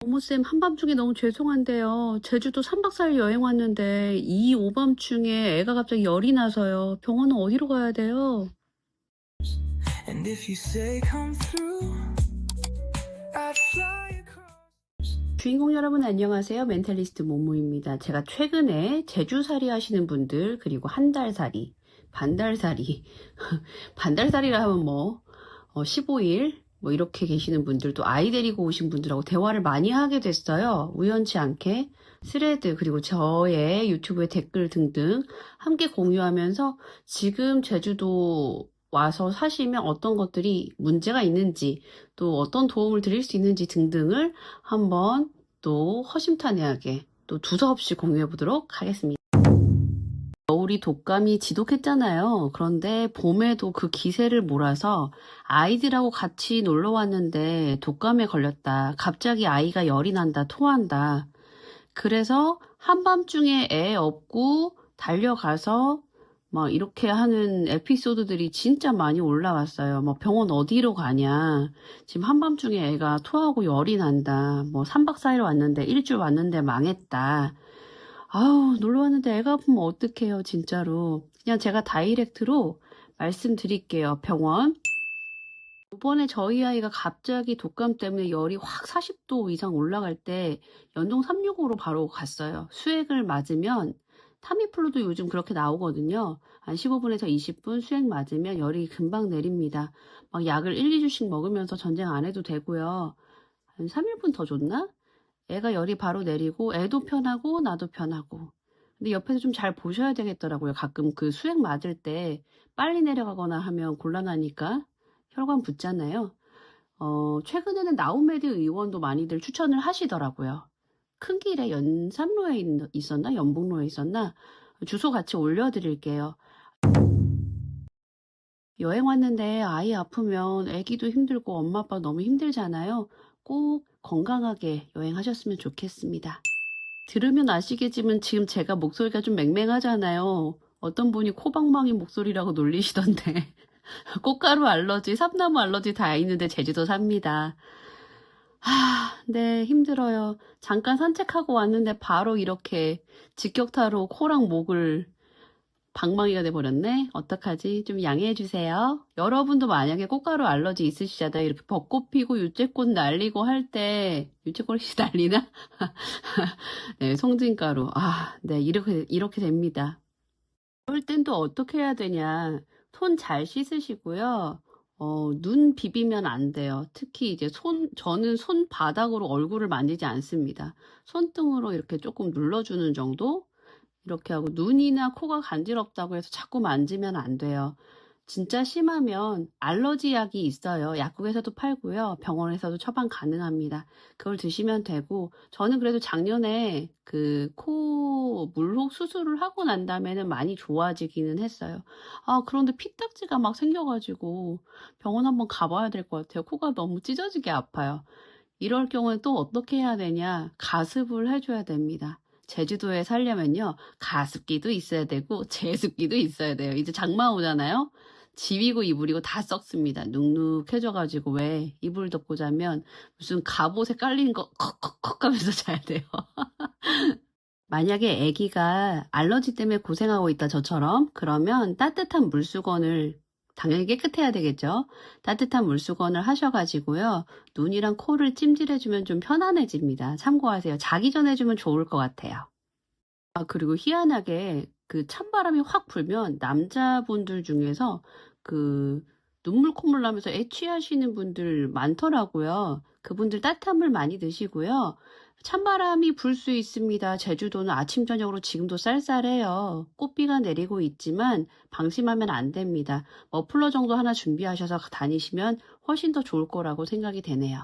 어머쌤, 한밤중에 너무 죄송한데요. 제주도 3박 4일 여행 왔는데 이 오밤중에 애가 갑자기 열이 나서요. 병원은 어디로 가야 돼요? And if you say come through, I'd fly across. 주인공 여러분 안녕하세요. 멘탈리스트 모모입니다. 제가 최근에 제주살이 하시는 분들, 그리고 한 달살이, 반달살이, 반달살이라 하면 15일 이렇게 계시는 분들도 아이 데리고 오신 분들하고 대화를 많이 하게 됐어요. 우연치 않게 스레드 그리고 저의 유튜브의 댓글 등등 함께 공유하면서 지금 제주도 와서 사시면 어떤 것들이 문제가 있는지, 또 어떤 도움을 드릴 수 있는지 등등을 한번 또 허심탄회하게 또 두서없이 공유해 보도록 하겠습니다. 겨울이 독감이 지독했잖아요. 그런데 봄에도 그 기세를 몰아서 아이들하고 같이 놀러 왔는데 독감에 걸렸다. 갑자기 아이가 열이 난다, 토한다. 그래서 한밤중에 애 업고 달려가서 이렇게 하는 에피소드들이 진짜 많이 올라왔어요. 병원 어디로 가냐. 지금 한밤중에 애가 토하고 열이 난다. 3박 4일 왔는데, 일주일 왔는데 망했다. 아우, 놀러 왔는데 애가 아프면 어떡해요, 진짜로. 그냥 제가 다이렉트로 말씀드릴게요, 병원. 이번에 저희 아이가 갑자기 독감 때문에 열이 확 40도 이상 올라갈 때 연동 365로 바로 갔어요. 수액을 맞으면, 타미플루도 요즘 그렇게 나오거든요. 한 15분에서 20분 수액 맞으면 열이 금방 내립니다. 약을 1, 2주씩 먹으면서 전쟁 안 해도 되고요. 한 3일분 더 줬나? 애가 열이 바로 내리고 애도 편하고 나도 편하고. 근데 옆에서 좀 잘 보셔야 되겠더라고요. 가끔 그 수액 맞을 때 빨리 내려가거나 하면 곤란하니까 혈관 붓잖아요. 최근에는 나우메드 의원도 많이들 추천을 하시더라고요. 큰 길에 연산로에 있었나? 연북로에 있었나? 주소 같이 올려드릴게요. 여행 왔는데 아이 아프면 애기도 힘들고 엄마 아빠 너무 힘들잖아요. 꼭 건강하게 여행하셨으면 좋겠습니다. 들으면 아시겠지만 지금 제가 목소리가 좀 맹맹하잖아요. 어떤 분이 코방망이 목소리라고 놀리시던데. 꽃가루 알러지, 삼나무 알러지 다 있는데 제주도 삽니다. 네, 힘들어요. 잠깐 산책하고 왔는데 바로 이렇게 직격타로 코랑 목을 방망이가 돼버렸네. 어떡하지? 좀 양해해주세요. 여러분도 만약에 꽃가루 알러지 있으시잖아요. 이렇게 벚꽃 피고 유채꽃 날리고 할 때, 유채꽃이 날리나? 네, 송진가루. 네, 이렇게 됩니다. 그럴 땐 또 어떻게 해야 되냐. 손 잘 씻으시고요. 눈 비비면 안 돼요. 특히 이제 저는 손바닥으로 얼굴을 만지지 않습니다. 손등으로 이렇게 조금 눌러주는 정도? 이렇게 하고, 눈이나 코가 간지럽다고 해서 자꾸 만지면 안 돼요. 진짜 심하면 알러지 약이 있어요. 약국에서도 팔고요. 병원에서도 처방 가능합니다. 그걸 드시면 되고, 저는 그래도 작년에 그 코 물혹 수술을 하고 난 다음에는 많이 좋아지기는 했어요. 그런데 피딱지가 막 생겨가지고 병원 한번 가봐야 될 것 같아요. 코가 너무 찢어지게 아파요. 이럴 경우에 또 어떻게 해야 되냐? 가습을 해줘야 됩니다. 제주도에 살려면요, 가습기도 있어야 되고 제습기도 있어야 돼요. 이제 장마 오잖아요. 집이고 이불이고 다 썩습니다. 눅눅해져가지고 왜 이불 덮고 자면 무슨 갑옷에 깔린 거 컥컥컥 하면서 자야 돼요. 만약에 아기가 알러지 때문에 고생하고 있다 저처럼, 그러면 따뜻한 물수건을, 당연히 깨끗해야 되겠죠. 따뜻한 물수건을 하셔가지고요, 눈이랑 코를 찜질해주면 좀 편안해집니다. 참고하세요. 자기 전에 해주면 좋을 것 같아요. 그리고 희한하게 그 찬바람이 확 불면 남자분들 중에서 그 눈물 콧물 나면서 애취하시는 분들 많더라고요. 그분들 따뜻한 물 많이 드시고요. 찬바람이 불 수 있습니다. 제주도는 아침 저녁으로 지금도 쌀쌀해요. 꽃비가 내리고 있지만 방심하면 안 됩니다. 머플러 정도 하나 준비하셔서 다니시면 훨씬 더 좋을 거라고 생각이 되네요.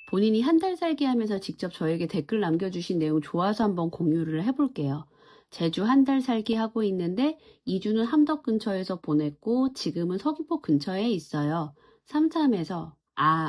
본인이 한 달 살기 하면서 직접 저에게 댓글 남겨주신 내용 좋아서 한번 공유를 해볼게요. 제주 한 달 살기 하고 있는데 2주는 함덕 근처에서 보냈고 지금은 서귀포 근처에 있어요. 삼삼에서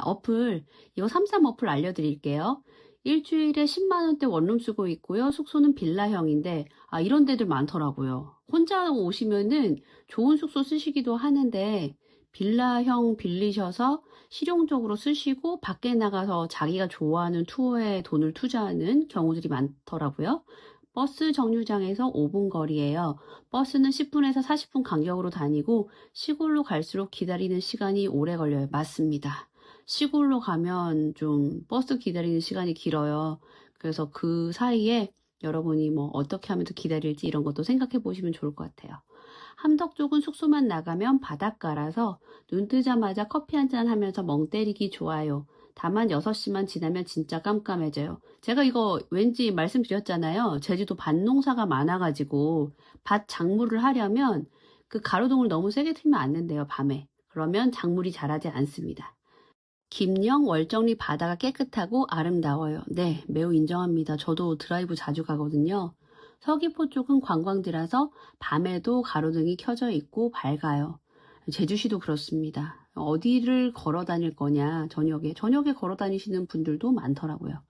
어플, 이거 삼삼 어플 알려드릴게요. 일주일에 10만원대 원룸 쓰고 있고요. 숙소는 빌라형인데 이런 데들 많더라고요. 혼자 오시면은 좋은 숙소 쓰시기도 하는데 빌라형 빌리셔서 실용적으로 쓰시고 밖에 나가서 자기가 좋아하는 투어에 돈을 투자하는 경우들이 많더라고요. 버스 정류장에서 5분 거리예요. 버스는 10분에서 40분 간격으로 다니고 시골로 갈수록 기다리는 시간이 오래 걸려요. 맞습니다. 시골로 가면 좀 버스 기다리는 시간이 길어요. 그래서 그 사이에 여러분이 뭐 어떻게 하면 더 기다릴지 이런 것도 생각해 보시면 좋을 것 같아요. 함덕 쪽은 숙소만 나가면 바닷가라서 눈 뜨자마자 커피 한잔 하면서 멍 때리기 좋아요. 다만 6시만 지나면 진짜 깜깜해져요. 제가 이거 왠지 말씀드렸잖아요. 제주도 밭농사가 많아가지고 밭 작물을 하려면 그 가로등을 너무 세게 틀면 안 된대요, 밤에. 그러면 작물이 자라지 않습니다. 김영, 월정리 바다가 깨끗하고 아름다워요. 네, 매우 인정합니다. 저도 드라이브 자주 가거든요. 서귀포 쪽은 관광지라서 밤에도 가로등이 켜져 있고 밝아요. 제주시도 그렇습니다. 어디를 걸어 다닐 거냐, 저녁에 걸어 다니시는 분들도 많더라고요.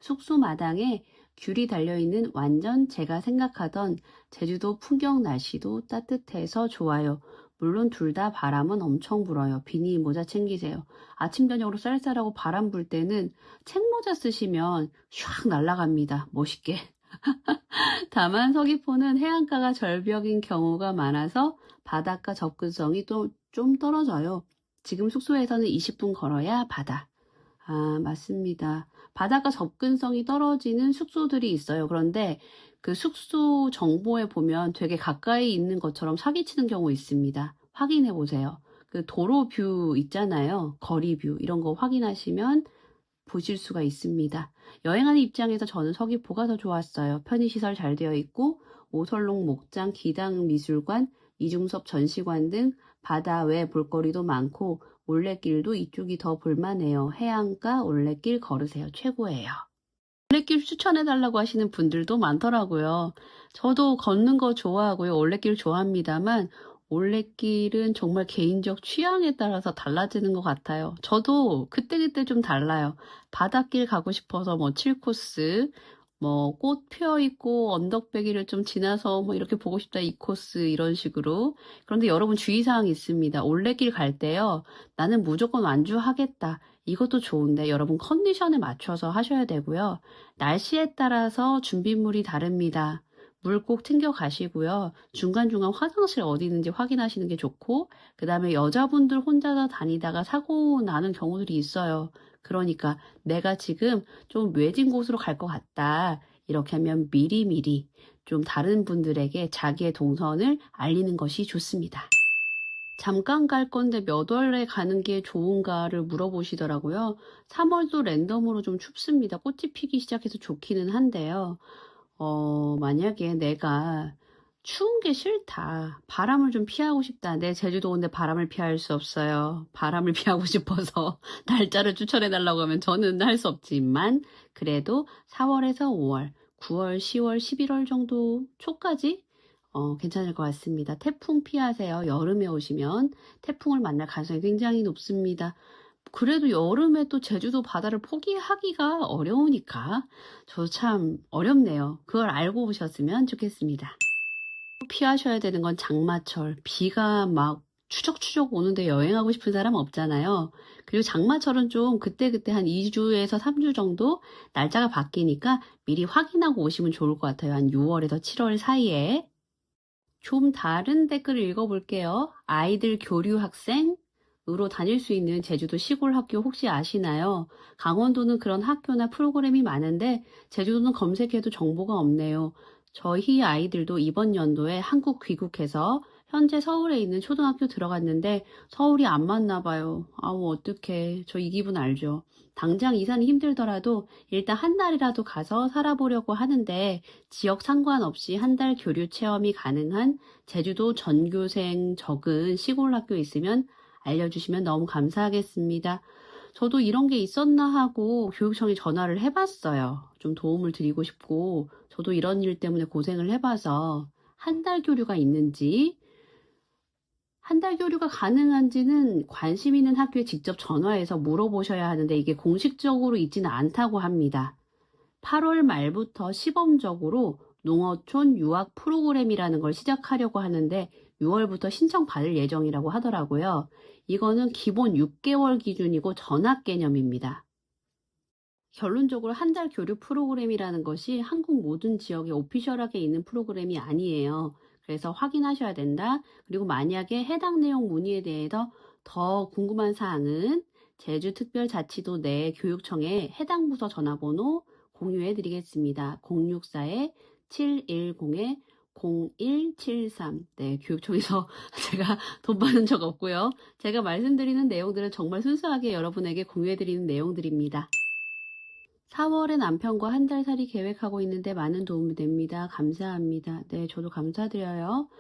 숙소 마당에 귤이 달려있는 완전 제가 생각하던 제주도 풍경 날씨도 따뜻해서 좋아요. 물론 둘 다 바람은 엄청 불어요. 비니 모자 챙기세요. 아침 저녁으로 쌀쌀하고 바람 불 때는 책모자 쓰시면 샥 날아갑니다. 멋있게. 다만 서귀포는 해안가가 절벽인 경우가 많아서 바닷가 접근성이 또 좀 떨어져요. 지금 숙소에서는 20분 걸어야 바다. 아, 맞습니다. 바닷가 접근성이 떨어지는 숙소들이 있어요. 그런데 그 숙소 정보에 보면 되게 가까이 있는 것처럼 사기치는 경우 있습니다. 확인해 보세요. 그 도로 뷰 있잖아요. 거리 뷰 이런 거 확인하시면 보실 수가 있습니다. 여행하는 입장에서 저는 서귀포가 더 좋았어요. 편의시설 잘 되어 있고 오설록 목장, 기당 미술관, 이중섭 전시관 등 바다 외 볼거리도 많고 올레길도 이쪽이 더 볼만해요. 해안가 올레길 걸으세요. 최고예요. 올레길 추천해달라고 하시는 분들도 많더라고요. 저도 걷는 거 좋아하고요. 올레길 좋아합니다만 올레길은 정말 개인적 취향에 따라서 달라지는 것 같아요. 저도 그때그때 좀 달라요. 바닷길 가고 싶어서 뭐 7코스, 뭐 꽃 피어 있고 언덕배기를 좀 지나서 뭐 이렇게 보고 싶다 2코스 이런 식으로. 그런데 여러분 주의사항이 있습니다. 올레길 갈 때요. 나는 무조건 완주하겠다. 이것도 좋은데 여러분 컨디션에 맞춰서 하셔야 되고요. 날씨에 따라서 준비물이 다릅니다. 물 꼭 챙겨 가시고요. 중간중간 화장실 어디 있는지 확인하시는 게 좋고, 그 다음에 여자분들 혼자서 다니다가 사고 나는 경우들이 있어요. 그러니까 내가 지금 좀 외진 곳으로 갈 것 같다. 이렇게 하면 미리미리 좀 다른 분들에게 자기의 동선을 알리는 것이 좋습니다. 잠깐 갈 건데 몇 월에 가는 게 좋은가를 물어보시더라고요. 3월도 랜덤으로 좀 춥습니다. 꽃이 피기 시작해서 좋기는 한데요. 만약에 내가 추운 게 싫다. 바람을 좀 피하고 싶다. 내 제주도 온데 바람을 피할 수 없어요. 바람을 피하고 싶어서 날짜를 추천해달라고 하면 저는 할 수 없지만 그래도 4월에서 5월, 9월, 10월, 11월 정도 초까지 괜찮을 것 같습니다. 태풍 피하세요. 여름에 오시면 태풍을 만날 가능성이 굉장히 높습니다. 그래도 여름에 또 제주도 바다를 포기하기가 어려우니까 저 참 어렵네요. 그걸 알고 오셨으면 좋겠습니다. 피하셔야 되는 건 장마철. 비가 막 추적추적 오는데 여행하고 싶은 사람 없잖아요. 그리고 장마철은 좀 그때그때 한 2주에서 3주 정도 날짜가 바뀌니까 미리 확인하고 오시면 좋을 것 같아요. 한 6월에서 7월 사이에. 좀 다른 댓글을 읽어볼게요. 아이들 교류 학생으로 다닐 수 있는 제주도 시골 학교 혹시 아시나요? 강원도는 그런 학교나 프로그램이 많은데 제주도는 검색해도 정보가 없네요. 저희 아이들도 이번 연도에 한국 귀국해서 현재 서울에 있는 초등학교 들어갔는데 서울이 안 맞나 봐요. 아우 어떡해. 저 이 기분 알죠? 당장 이사는 힘들더라도 일단 한 달이라도 가서 살아보려고 하는데 지역 상관없이 한 달 교류 체험이 가능한 제주도 전교생 적은 시골 학교 있으면 알려주시면 너무 감사하겠습니다. 저도 이런 게 있었나 하고 교육청에 전화를 해봤어요. 좀 도움을 드리고 싶고 저도 이런 일 때문에 고생을 해봐서 한 달 교류가 있는지 한 달 교류가 가능한지는 관심 있는 학교에 직접 전화해서 물어보셔야 하는데 이게 공식적으로 있지는 않다고 합니다. 8월 말부터 시범적으로 농어촌 유학 프로그램이라는 걸 시작하려고 하는데 6월부터 신청 받을 예정이라고 하더라고요. 이거는 기본 6개월 기준이고 전학 개념입니다. 결론적으로 한 달 교류 프로그램이라는 것이 한국 모든 지역에 오피셜하게 있는 프로그램이 아니에요. 그래서 확인하셔야 된다. 그리고 만약에 해당 내용 문의에 대해서 더 궁금한 사항은 제주특별자치도 내 교육청에 해당 부서 전화번호 공유해 드리겠습니다. 064-710-0173. 네, 교육청에서 제가 돈 받은 적 없고요. 제가 말씀드리는 내용들은 정말 순수하게 여러분에게 공유해 드리는 내용들입니다. 4월에 남편과 한 달 살이 계획하고 있는데 많은 도움이 됩니다. 감사합니다. 네, 저도 감사드려요.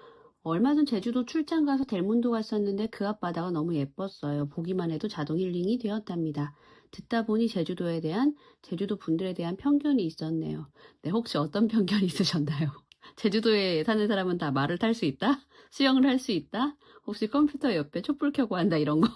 얼마 전 제주도 출장 가서 델문도 갔었는데 그 앞바다가 너무 예뻤어요. 보기만 해도 자동 힐링이 되었답니다. 듣다 보니 제주도 분들에 대한 편견이 있었네요. 네, 혹시 어떤 편견이 있으셨나요? 제주도에 사는 사람은 다 말을 탈 수 있다? 수영을 할 수 있다? 혹시 컴퓨터 옆에 촛불 켜고 한다 이런 거?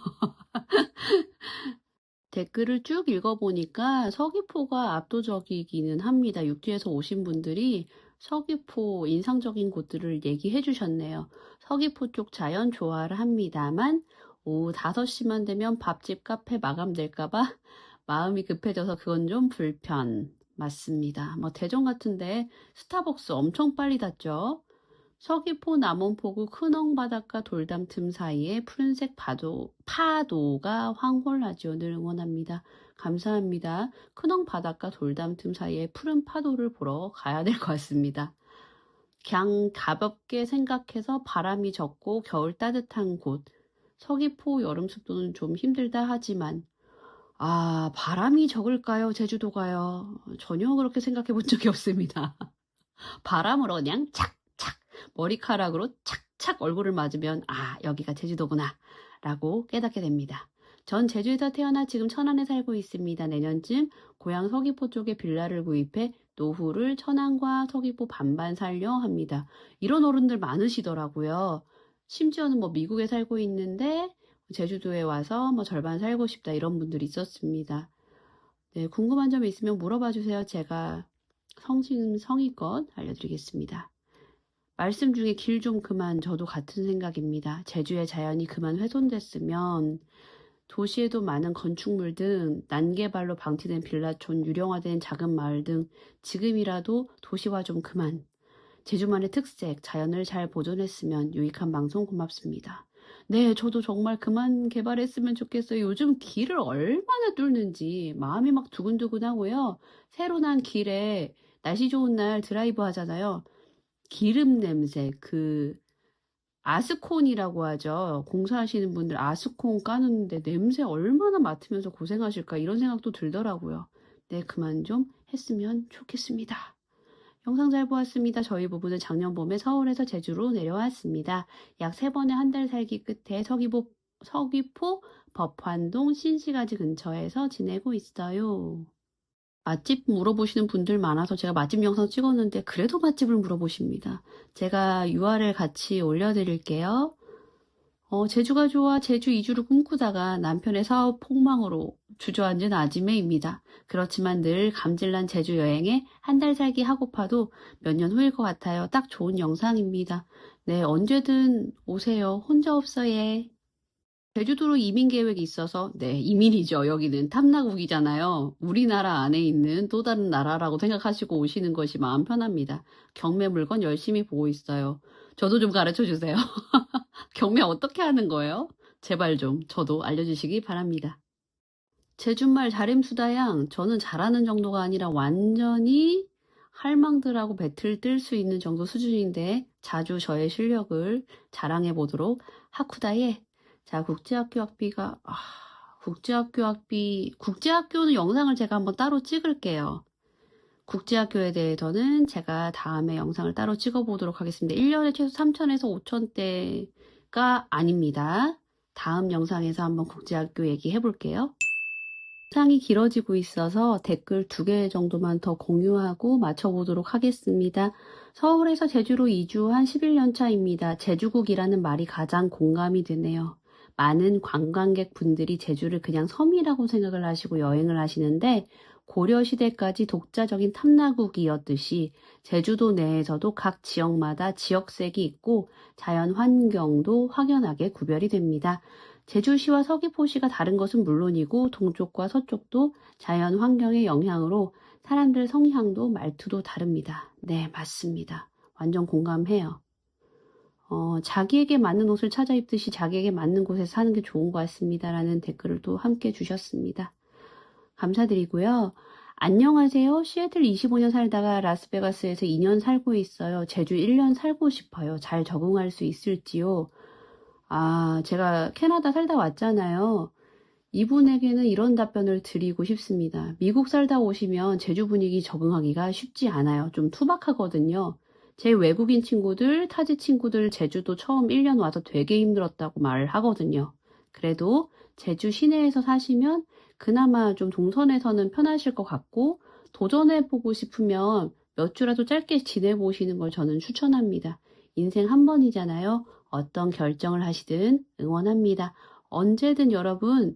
댓글을 쭉 읽어보니까 서귀포가 압도적이기는 합니다. 육지에서 오신 분들이 서귀포 인상적인 곳들을 얘기해 주셨네요. 서귀포 쪽 자연 좋아를 합니다만 오후 5시만 되면 밥집 카페 마감될까봐 마음이 급해져서 그건 좀 불편. 맞습니다. 뭐 대전 같은데 스타벅스 엄청 빨리 닫죠. 서귀포 남원포구 큰엉 바닷가 돌담 틈 사이에 푸른색 파도가 황홀하지요. 늘 응원합니다. 감사합니다. 큰엉 바닷가 돌담 틈 사이에 푸른 파도를 보러 가야 될 것 같습니다. 그냥 가볍게 생각해서 바람이 적고 겨울 따뜻한 곳. 서귀포 여름 습도는 좀 힘들다 하지만 바람이 적을까요? 제주도가요? 전혀 그렇게 생각해 본 적이 없습니다. 바람으로 그냥 착착 머리카락으로 착착 얼굴을 맞으면 여기가 제주도구나 라고 깨닫게 됩니다. 전 제주에서 태어나 지금 천안에 살고 있습니다. 내년쯤 고향 서귀포 쪽에 빌라를 구입해 노후를 천안과 서귀포 반반 살려 합니다. 이런 어른들 많으시더라고요. 심지어는 미국에 살고 있는데 제주도에 와서 절반 살고 싶다 이런 분들이 있었습니다. 네, 궁금한 점 있으면 물어봐 주세요. 제가 성의껏 알려드리겠습니다. 말씀 중에 길 좀 그만, 저도 같은 생각입니다. 제주의 자연이 그만 훼손됐으면 도시에도 많은 건축물 등 난개발로 방치된 빌라촌, 유령화된 작은 마을 등 지금이라도 도시화 좀 그만. 제주만의 특색, 자연을 잘 보존했으면. 유익한 방송 고맙습니다. 네, 저도 정말 그만 개발했으면 좋겠어요. 요즘 길을 얼마나 뚫는지 마음이 막 두근두근하고요. 새로 난 길에 날씨 좋은 날 드라이브 하잖아요. 기름 냄새, 아스콘이라고 하죠. 공사하시는 분들 아스콘 까는데 냄새 얼마나 맡으면서 고생하실까 이런 생각도 들더라고요. 네, 그만 좀 했으면 좋겠습니다. 영상 잘 보았습니다. 저희 부부는 작년 봄에 서울에서 제주로 내려왔습니다. 약 3번의 한 달 살기 끝에 서귀포 법환동 신시가지 근처에서 지내고 있어요. 맛집 물어보시는 분들 많아서 제가 맛집 영상 찍었는데 그래도 맛집을 물어보십니다. 제가 URL 같이 올려드릴게요. 제주가 좋아 제주 이주를 꿈꾸다가 남편의 사업 폭망으로 주저앉은 아지매입니다. 그렇지만 늘 감질난 제주 여행에 한 달 살기 하고파도 몇 년 후일 것 같아요. 딱 좋은 영상입니다. 네, 언제든 오세요. 혼자 없어 예. 제주도로 이민 계획이 있어서, 네, 이민이죠. 여기는 탐나국이잖아요. 우리나라 안에 있는 또 다른 나라라고 생각하시고 오시는 것이 마음 편합니다. 경매 물건 열심히 보고 있어요. 저도 좀 가르쳐 주세요. 경매 어떻게 하는 거예요? 제발 좀 저도 알려주시기 바랍니다. 제주말 자림수다양, 저는 잘하는 정도가 아니라 완전히 할망들하고 배틀 뜰 수 있는 정도 수준인데 자주 저의 실력을 자랑해 보도록 하쿠다예. 자, 국제학교는 영상을 제가 한번 따로 찍을게요. 국제학교에 대해서는 제가 다음에 영상을 따로 찍어보도록 하겠습니다. 1년에 최소 3,000에서 5,000대가 아닙니다. 다음 영상에서 한번 국제학교 얘기해 볼게요. 영상이 길어지고 있어서 댓글 2개 정도만 더 공유하고 맞춰보도록 하겠습니다. 서울에서 제주로 이주한 11년 차입니다. 제주국이라는 말이 가장 공감이 되네요. 많은 관광객 분들이 제주를 그냥 섬이라고 생각을 하시고 여행을 하시는데 고려시대까지 독자적인 탐나국이었듯이 제주도 내에서도 각 지역마다 지역색이 있고 자연 환경도 확연하게 구별이 됩니다. 제주시와 서귀포시가 다른 것은 물론이고 동쪽과 서쪽도 자연 환경의 영향으로 사람들 성향도 말투도 다릅니다. 네, 맞습니다. 완전 공감해요. 자기에게 맞는 옷을 찾아 입듯이 자기에게 맞는 곳에서 사는 게 좋은 것 같습니다. 라는 댓글을 또 함께 주셨습니다. 감사드리고요. 안녕하세요. 시애틀 25년 살다가 라스베가스에서 2년 살고 있어요. 제주 1년 살고 싶어요. 잘 적응할 수 있을지요? 제가 캐나다 살다 왔잖아요. 이분에게는 이런 답변을 드리고 싶습니다. 미국 살다 오시면 제주 분위기 적응하기가 쉽지 않아요. 좀 투박하거든요. 제 외국인 친구들, 타지 친구들 제주도 처음 1년 와서 되게 힘들었다고 말을 하거든요. 그래도 제주 시내에서 사시면 그나마 좀 동선에서는 편하실 것 같고 도전해보고 싶으면 몇 주라도 짧게 지내보시는 걸 저는 추천합니다. 인생 한 번이잖아요. 어떤 결정을 하시든 응원합니다. 언제든 여러분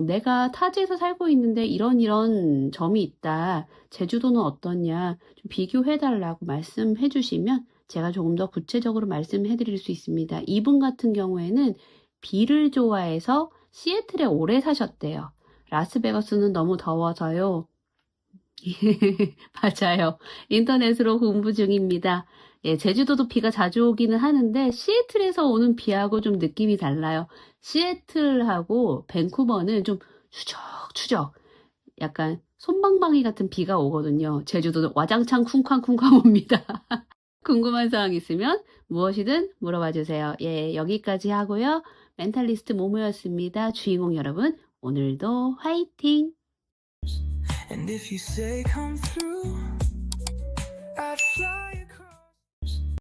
내가 타지에서 살고 있는데 이런 점이 있다. 제주도는 어떠냐? 좀 비교해달라고 말씀해 주시면 제가 조금 더 구체적으로 말씀해 드릴 수 있습니다. 이분 같은 경우에는 비를 좋아해서 시애틀에 오래 사셨대요. 라스베가스는 너무 더워서요. 맞아요. 인터넷으로 공부 중입니다. 예, 제주도도 비가 자주 오기는 하는데 시애틀에서 오는 비하고 좀 느낌이 달라요. 시애틀하고 밴쿠버는 좀 추적추적 약간 솜방망이 같은 비가 오거든요. 제주도는 와장창 쿵쾅쿵쾅 옵니다. 궁금한 사항 있으면 무엇이든 물어봐 주세요. 예, 여기까지 하고요. 멘탈리스트 모모였습니다. 주인공 여러분, 오늘도 화이팅! And if you say come through, I'd fly